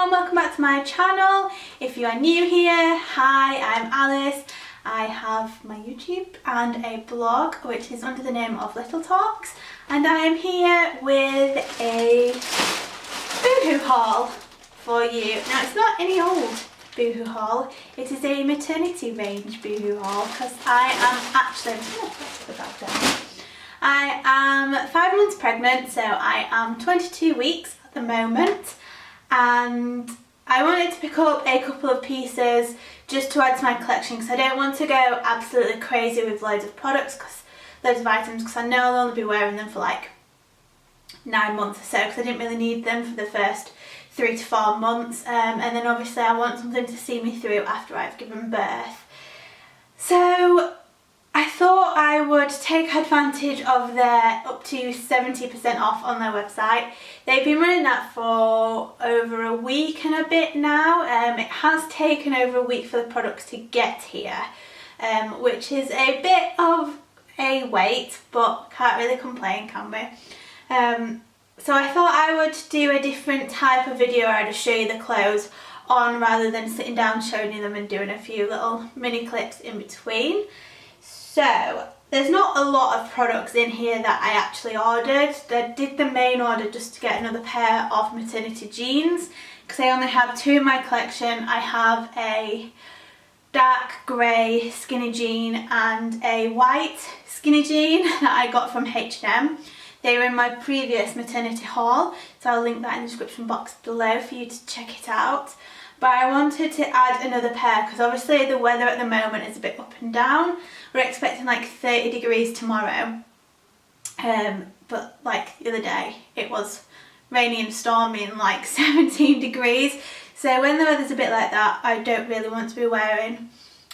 and welcome back to my channel. If you are new here, hi, I'm Alice. I have my YouTube and a blog which is under the name of Little Talks, and I am here with a Boohoo haul for you. Now it's not any old Boohoo haul, it is a maternity range Boohoo haul because I am actually, I am 5 months pregnant, so I am 22 weeks at the moment, and I wanted to pick up a couple of pieces just to add to my collection because I don't want to go absolutely crazy with loads of products, loads of items, because I know I'll only be wearing them for like 9 months or so because I didn't really need them for the first 3 to 4 months, and then obviously I want something to see me through after I've given birth. So I thought I would take advantage of their up to 70% off on their website. They've been running that for over a week and a bit now. It has taken over a week for the products to get here, which is a bit of a wait, but can't really complain, can we? So I thought I would do a different type of video where I just show you the clothes on rather than sitting down showing you them and doing a few little mini clips in between. So there's not a lot of products in here that I actually ordered. I did the main order just to get another pair of maternity jeans because I only have 2 in my collection. I have a dark grey skinny jean and a white skinny jean that I got from H&M. They were in my previous maternity haul, so I'll link that in the description box below for you to check it out. But I wanted to add another pair because obviously the weather at the moment is a bit up and down. We're expecting like 30 degrees tomorrow, but like the other day it was rainy and stormy and like 17 degrees. So when the weather's a bit like that, I don't really want to be wearing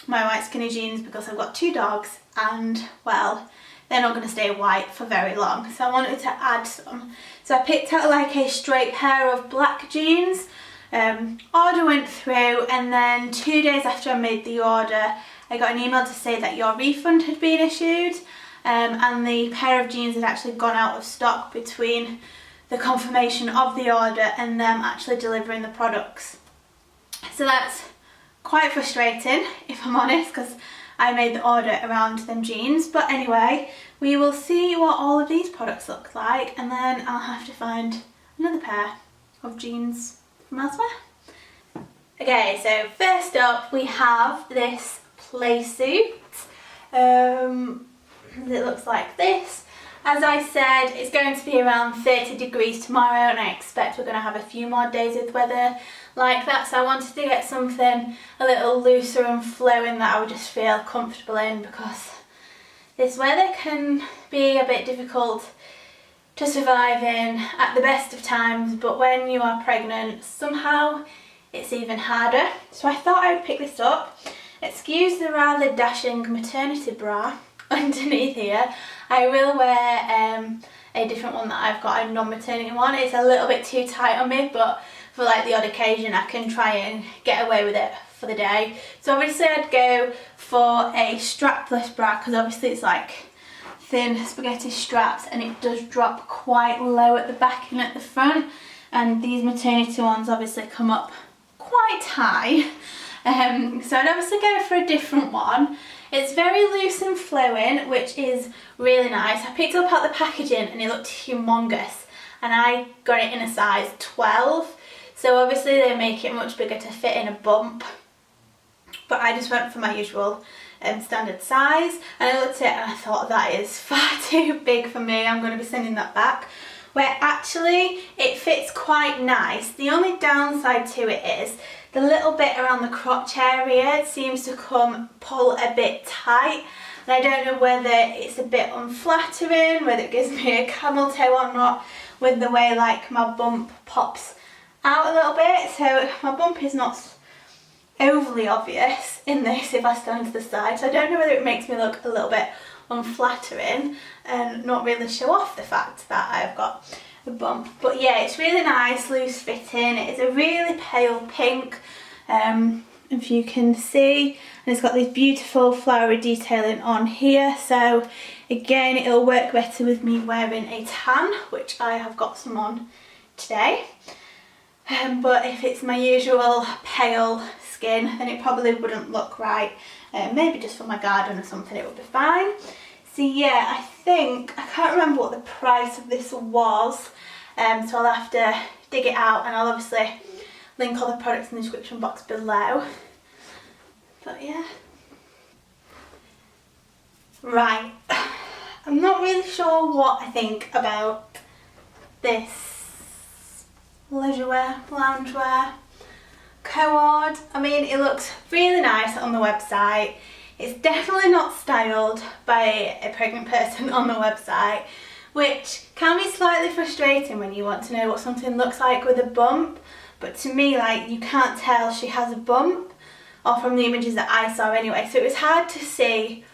my white skinny jeans because I've got 2 dogs and, well, they're not going to stay white for very long. So I wanted to add some. So I picked out like a straight pair of black jeans. Order went through, and then 2 days after I made the order I got an email to say that your refund had been issued, and the pair of jeans had actually gone out of stock between the confirmation of the order and them actually delivering the products. So that's quite frustrating, if I'm honest, because I made the order around them jeans. But anyway, we will see what all of these products look like, and then I'll have to find another pair of jeans from elsewhere. Okay, so first up we have this Playsuit. It looks like this. As I said, it's going to be around 30 degrees tomorrow, and I expect we're going to have a few more days with weather like that, so I wanted to get something a little looser and flowing that I would just feel comfortable in, because this weather can be a bit difficult to survive in at the best of times, but when you are pregnant somehow it's even harder. So I thought I would pick this up. Excuse the rather dashing maternity bra underneath here. I will wear a different one that I've got, a non-maternity one. It's a little bit too tight on me, but for like the odd occasion I can try and get away with it for the day. So obviously I'd go for a strapless bra because obviously it's like thin spaghetti straps and it does drop quite low at the back and at the front, and these maternity ones obviously come up quite high. So I'd obviously go for a different one. It's very loose and flowing, which is really nice. I picked up out the packaging and it looked humongous, and I got it in a size 12, so obviously they make it much bigger to fit in a bump, but I just went for my usual standard size, and I looked at it and I thought that is far too big for me. I'm going to be sending that back, where actually it fits quite nice. The only downside to it is the little bit around the crotch area seems to pull a bit tight, and I don't know whether it's a bit unflattering, whether it gives me a camel toe or not, with the way like my bump pops out a little bit. So my bump is not overly obvious in this if I stand to the side, so I don't know whether it makes me look a little bit unflattering and not really show off the fact that I've got a bump. But yeah, it's really nice, loose fitting. It's a really pale pink, if you can see, and it's got this beautiful flowery detailing on here, so again it'll work better with me wearing a tan, which I have got some on today. but if it's my usual pale skin, then it probably wouldn't look right. Maybe just for my garden or something it would be fine. So yeah, I can't remember what the price of this was, so I'll have to dig it out, and I'll obviously link all the products in the description box below. But yeah. Right, I'm not really sure what I think about this leisurewear, loungewear cord. I mean, it looks really nice on the website. It's definitely not styled by a pregnant person on the website, which can be slightly frustrating when you want to know what something looks like with a bump. But to me, like, you can't tell she has a bump, or from the images that I saw anyway. So it was hard to see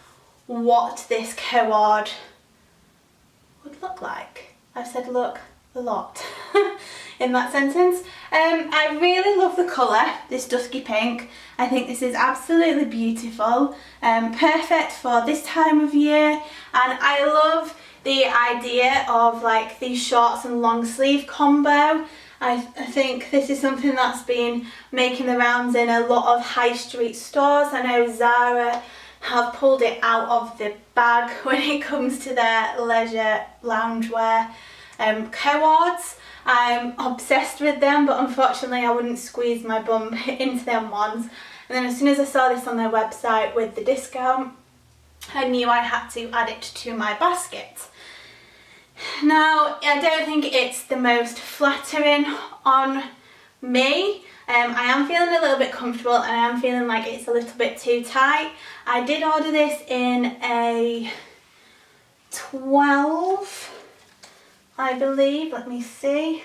what this cord would look like. I've said look a lot in that sentence. I really love the colour, this dusky pink. I think this is absolutely beautiful, perfect for this time of year, and I love the idea of like these shorts and long sleeve combo. I think this is something that's been making the rounds in a lot of high street stores. I know Zara have pulled it out of the bag when it comes to their leisure loungewear cords. I'm obsessed with them, but unfortunately I wouldn't squeeze my bum into them ones. And then as soon as I saw this on their website with the discount, I knew I had to add it to my basket. Now, I don't think it's the most flattering on me. I am feeling a little bit comfortable, and I am feeling like it's a little bit too tight. I did order this in a 12, I believe. Let me see.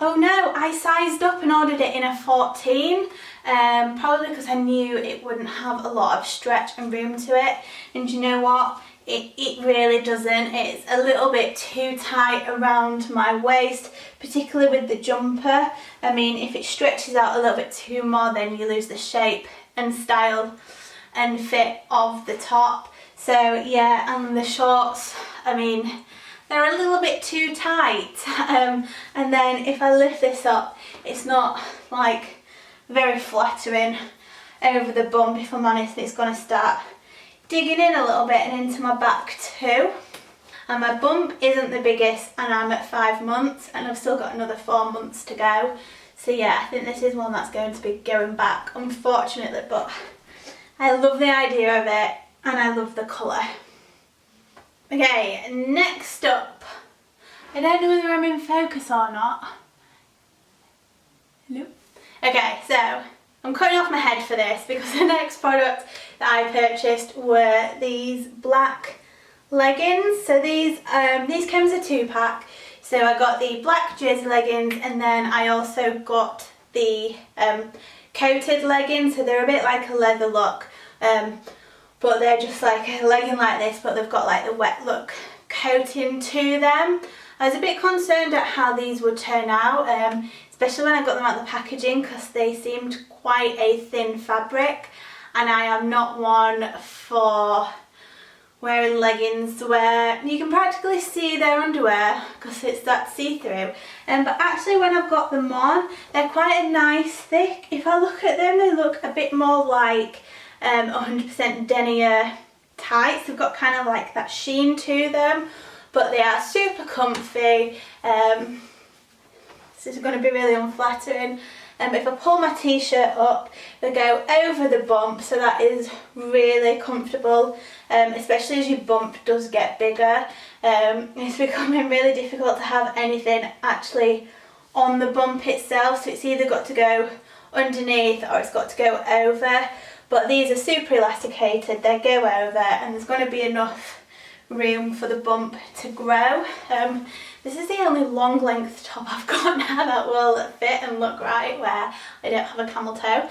Oh no, I sized up and ordered it in a 14, probably because I knew it wouldn't have a lot of stretch and room to it. And you know what? It really doesn't. It's a little bit too tight around my waist, particularly with the jumper. I mean, if it stretches out a little bit too more, then you lose the shape and style and fit of the top. So yeah, and the shorts, I mean, they're a little bit too tight. And then if I lift this up, it's not like very flattering over the bump, if I'm honest. It's going to start digging in a little bit and into my back too. And my bump isn't the biggest, and I'm at 5 months, and I've still got another 4 months to go. So yeah, I think this is one that's going to be going back, unfortunately, but I love the idea of it, and I love the colour. Okay, next up, I don't know whether I'm in focus or not. Hello? Okay, so I'm cutting off my head for this because the next product that I purchased were these black leggings. So these came as a 2-pack. So I got the black jersey leggings, and then I also got the coated leggings. So they're a bit like a leather look, but they're just like a legging like this, but they've got like the wet look coating to them. I was a bit concerned at how these would turn out, especially when I got them out of the packaging, because they seemed quite a thin fabric, and I am not one for wearing leggings where you can practically see their underwear because it's that see-through. But actually when I've got them on, they're quite a nice thick. If I look at them, they look a bit more like 100% denier tights. They've got kind of like that sheen to them, but they are super comfy. This is going to be really unflattering. If I pull my t-shirt up, they go over the bump, so that is really comfortable, especially as your bump does get bigger. It's becoming really difficult to have anything actually on the bump itself, so it's either got to go underneath or it's got to go over. But these are super elasticated, they go over, and there's going to be enough room for the bump to grow. This is the only long length top I've got now that will fit and look right where I don't have a camel toe.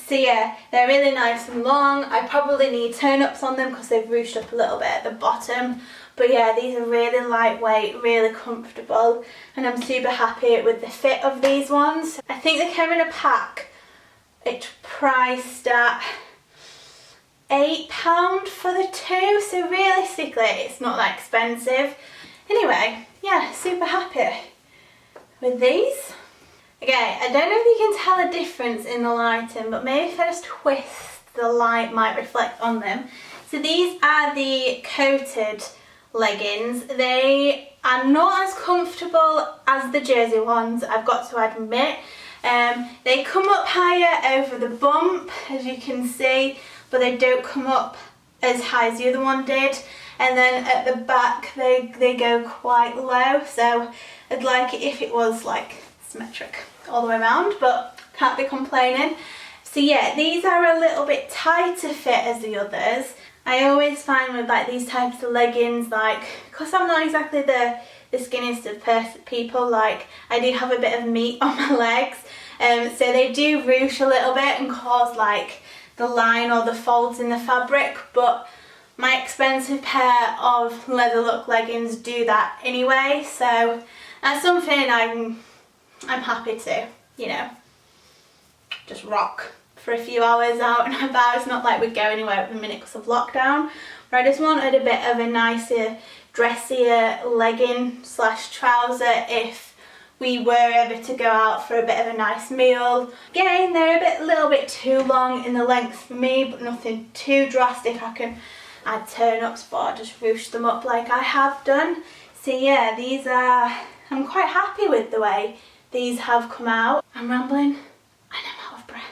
So yeah, they're really nice and long. I probably need turn-ups on them because they've ruched up a little bit at the bottom. But yeah, these are really lightweight, really comfortable, and I'm super happy with the fit of these ones. I think they came in a pack. It's priced at £8 for the 2, so realistically it's not that expensive. Anyway, yeah, super happy with these. Okay, I don't know if you can tell a difference in the lighting, but maybe if I just twist, the light might reflect on them. So these are the coated leggings. They are not as comfortable as the jersey ones, I've got to admit. They come up higher over the bump, as you can see, but they don't come up as high as the other one did. And then at the back they go quite low, so I'd like it if it was like symmetric all the way around, but can't be complaining. So yeah, these are a little bit tighter fit as the others. I always find with like these types of leggings, like, because I'm not exactly the skinniest of people, like I do have a bit of meat on my legs, so they do ruche a little bit and cause like the line or the folds in the fabric, but my expensive pair of leather look leggings do that anyway, so that's something I'm happy to, you know, just rock for a few hours out and about. It's not like we'd go anywhere at the minute because of lockdown, but I just wanted a bit of a nicer, dressier legging slash trouser if we were ever to go out for a bit of a nice meal. Again, they're a little bit too long in the length for me, but nothing too drastic. I can add turn-ups, but I'll just ruche them up like I have done. So yeah, these are, I'm quite happy with the way these have come out. I'm rambling and I'm out of breath.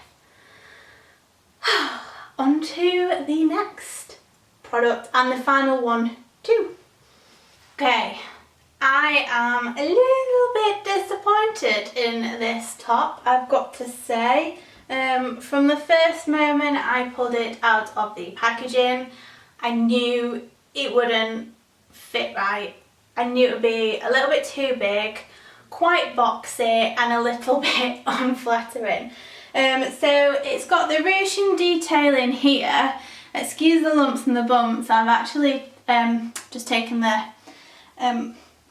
On to the next product and the final one too. Okay, I am a little bit disappointed in this top, I've got to say. From the first moment I pulled it out of the packaging, I knew it wouldn't fit right. I knew it would be a little bit too big, quite boxy and a little bit unflattering. So it's got the ruching detailing here. Excuse the lumps and the bumps. I've actually just taken the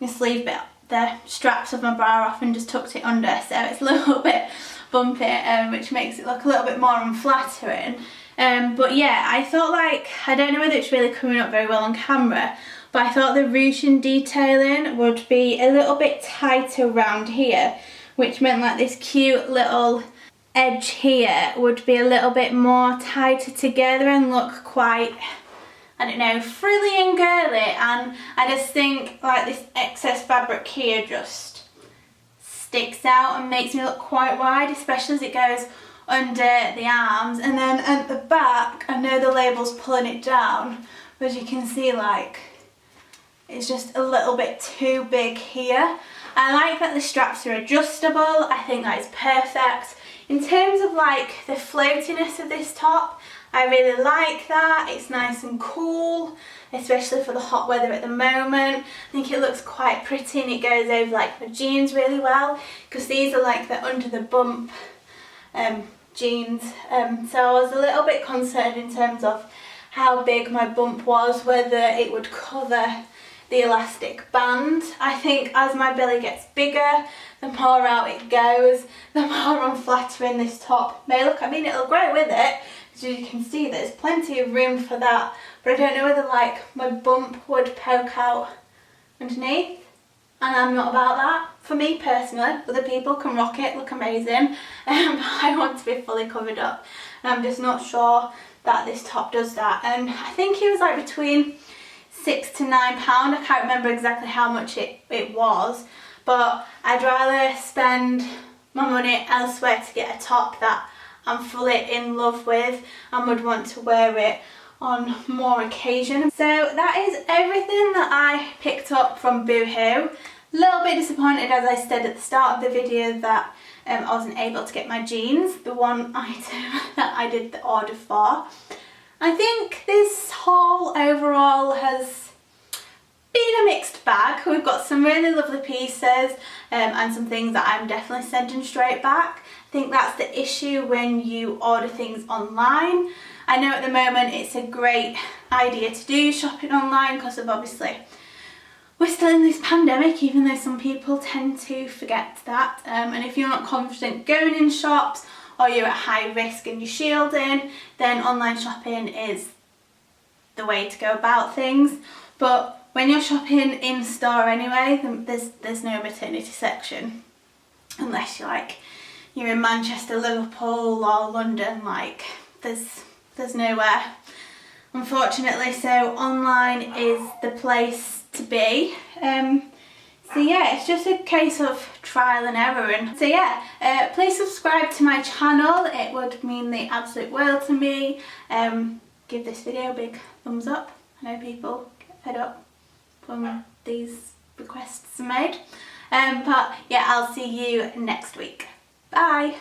sleeve bit, the straps of my bra off and just tucked it under, so it's a little bit bumpy, which makes it look a little bit more unflattering. But yeah, I thought, like, I don't know whether it's really coming up very well on camera, but I thought the ruching detailing would be a little bit tighter around here, which meant like this cute little edge here would be a little bit more tighter together and look quite, I don't know, frilly and girly. And I just think like this excess fabric here just sticks out and makes me look quite wide, especially as it goes under the arms. And then at the back, I know the label's pulling it down, but as you can see, like, it's just a little bit too big here. I like that the straps are adjustable. I think that is perfect. In terms of like the floatiness of this top, I really like that. It's nice and cool, especially for the hot weather at the moment. I think it looks quite pretty and it goes over like my jeans really well, because these are like the under the bump jeans. So I was a little bit concerned in terms of how big my bump was, whether it would cover the elastic band. I think as my belly gets bigger, the more out it goes, the more unflattering this top may look. I mean, it'll grow with it, as you can see there's plenty of room for that, but I don't know whether like my bump would poke out underneath, and I'm not about that. For me personally, other people can rock it, look amazing, I want to be fully covered up, and I'm just not sure that this top does that. And I think it was like between £6 to £9, I can't remember exactly how much it was, but I'd rather spend my money elsewhere to get a top that I'm fully in love with and would want to wear it on more occasions. So that is everything that I picked up from Boohoo. A little bit disappointed, as I said at the start of the video, that I wasn't able to get my jeans, the one item that I did the order for. I think this haul overall has been a mixed bag. We've got some really lovely pieces and some things that I'm definitely sending straight back. I think that's the issue when you order things online. I know at the moment it's a great idea to do shopping online because of, obviously, we're still in this pandemic, even though some people tend to forget that. And if you're not confident going in shops, or you're at high risk and you're shielding, then online shopping is the way to go about things. But when you're shopping in store anyway, there's no maternity section. unless you're in Manchester, Liverpool or London, like there's nowhere, unfortunately, so online is the place to be. So yeah, it's just a case of trial and error. And so yeah, please subscribe to my channel, it would mean the absolute world to me. Give this video a big thumbs up. I know people get fed up when these requests are made. But yeah, I'll see you next week. Bye!